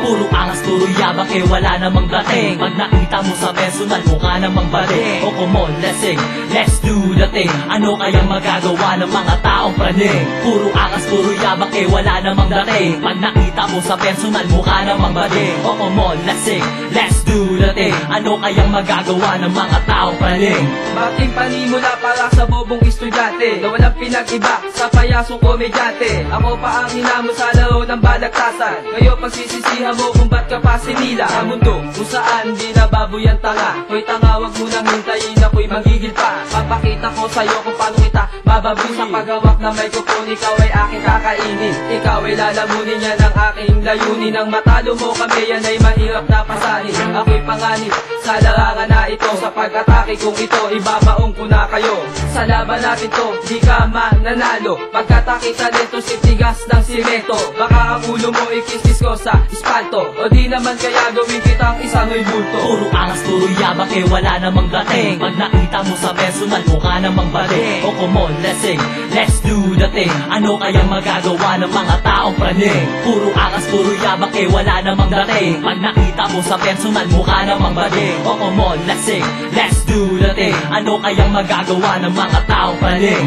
Puro angas, puro yabang, wala namang dating. Pag nakita mo sa personal, mukha namang bali. O come on, let's do the thing. Ano kayang magagawa ng mga taong praning? Puro angas, puro yabang, wala namang dating. Pag nakita mo sa personal, mukha namang bali. O come on, let's do the thing. Ano kayang magagawa ng mga taong praning? Bating panimula para sa bobong estudyante na walang pinag-iba sa payasong komedyante. Ako pa ang hinamo sa laro ng balagtasan. Ngayon pagsisisihan mo kung ba't ka pa sinila sa mundo kung saan di nababoy ang tanga. Hoy tanga, wag mo nang hintayin, ako'y magigil pa. Papakita ko sa'yo kung paano kita mababoy. Sa paghawak ng microphone, ikaw ay aking kakainin. Ikaw ay lalamunin yan ang aking layunin. Ang matalo mo kami, yan ay mahirap na pasanin. Ako'y panganib sa larangan na ito. Sa pag-atake kong ito, ibabaong ko na kayo. Sa laban natin to, di ka mananalo. Pagkatake talento, sitigas ng simento. Baka ang ulo mo ikistis ko sa espalto. O di naman kaya gawin kitang isang bulto. Puro angas, puro yabang, wala namang dating. Pag nakita mo sa personal, mukha namang bali. O come on, let's do the thing. Ano kayang magagawa ng mga taong praning? Puro angas, puro yabang, wala namang dating. Pag nakita mo sa personal, mukha namang bali. O come on, let's do the thing. Ano kayang magagawa ng mga taong praning?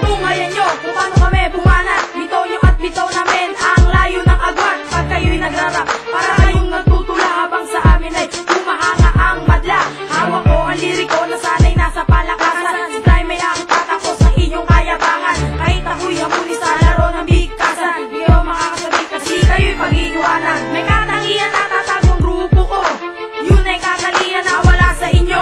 Tungayan nyo kung paano kami bumanat. Bitaw nyo at bitaw namin ang layo ng agwan. Pag kayo'y nagrarap, para kayong nagtutula habang sa amin ay humahanga ang madla. Hawak ko ang liriko na sanay nasa palakasan. Si Prime may aking tatapos ng inyong kayabangan. Kahit ako'y hamuli sa laro ng bigkasan, di ako makakasabi kasi kayo'y pag-iwanan. May katangian na tatagong grupo ko, yun ay kakalian na wala sa inyo.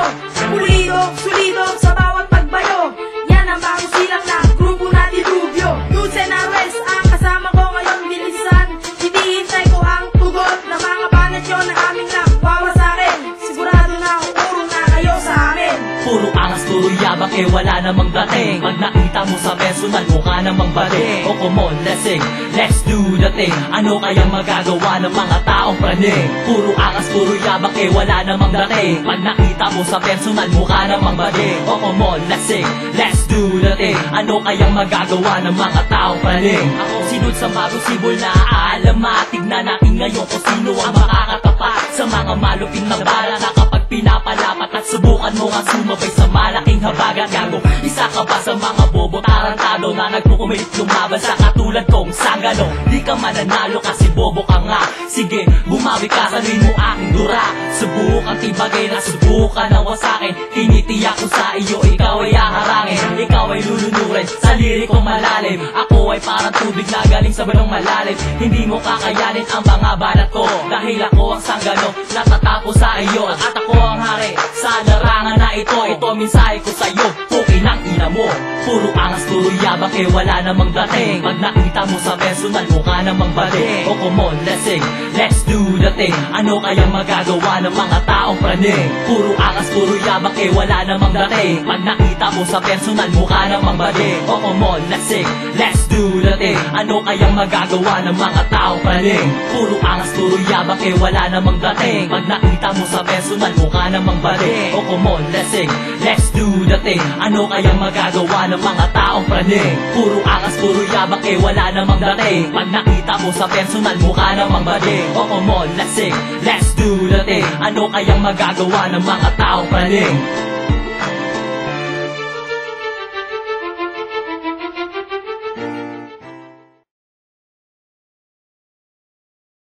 Pulido, sulido sa bawat pagbayo. Yan ang bago silang na grupo na dilubyo. Dulce na West ang kasama ko ngayon, bilisan. Hinihintay ko ang tugon ng mga banat nyo na aming nakwawa sa akin. Sigurado na urong na kayo sa amin. Puro angas, puro yabang, wala namang dating. Pag nakita mo sa personal, mukha namang bali. O come on, let's do the thing. Ano kayang magagawa ng mga taong praning? Puro angas, puro yabang, wala namang dating. Pag nakita mo sa personal, mukha namang bali. O come on, let's do the thing. Ano kayang magagawa ng mga taong praning? Ako sinod sa marusibol na aalamat. Tignan natin ngayon kung sino ang makakatapat sa mga maluping na bala na kapag pinapalapat at subukan mo nga sumabay sa malaking habagat. Gago, isa ka ba sa mga bobo tarantado na nagpukumilit lumaban sa katulad kong sanggano? Di ka mananalo kasi bobo ka nga. Sige, bumawi ka, salin mo aking dura. Subukan tibagay na subukan na wasakin. Tinitiyak ko sa iyo, ikaw ay haharangin. Ikaw ay lulunurin sa lirikong malalim. Ako ay parang tubig na galing sa banong malalim. Hindi mo kakayanin ang mga banat ko, dahil ako ang sanggano natatapos sa iyo. At ako ang hari sa larangan na ito. Ito mensahe ko sa'yo, pukin ang ina mo. Puro angas, puro yabang, wala namang dating. Pag nakita mo sa personal, mukha namang bali. O come on, let's do the thing. Ano kayang magagawa ng mga taong praning? Puro angas, puro yabang, wala namang dating. Pag nakita mo sa personal, mukha namang bali. O come on, let's do the thing. Ano kayang magagawa ng mga taong praning? Puro angas, puro yabang, wala namang dating. Pag nakita mo sa personal, mukha namang bali. O come on, let's do the thing. Ano kayang magagawa ng mga taong praning? Puro angas, puro yabang, wala namang dating. Pag nakita mo sa personal, mukha namang bali. O come on, let's do the thing. Ano kayang magagawa ng mga taong praning?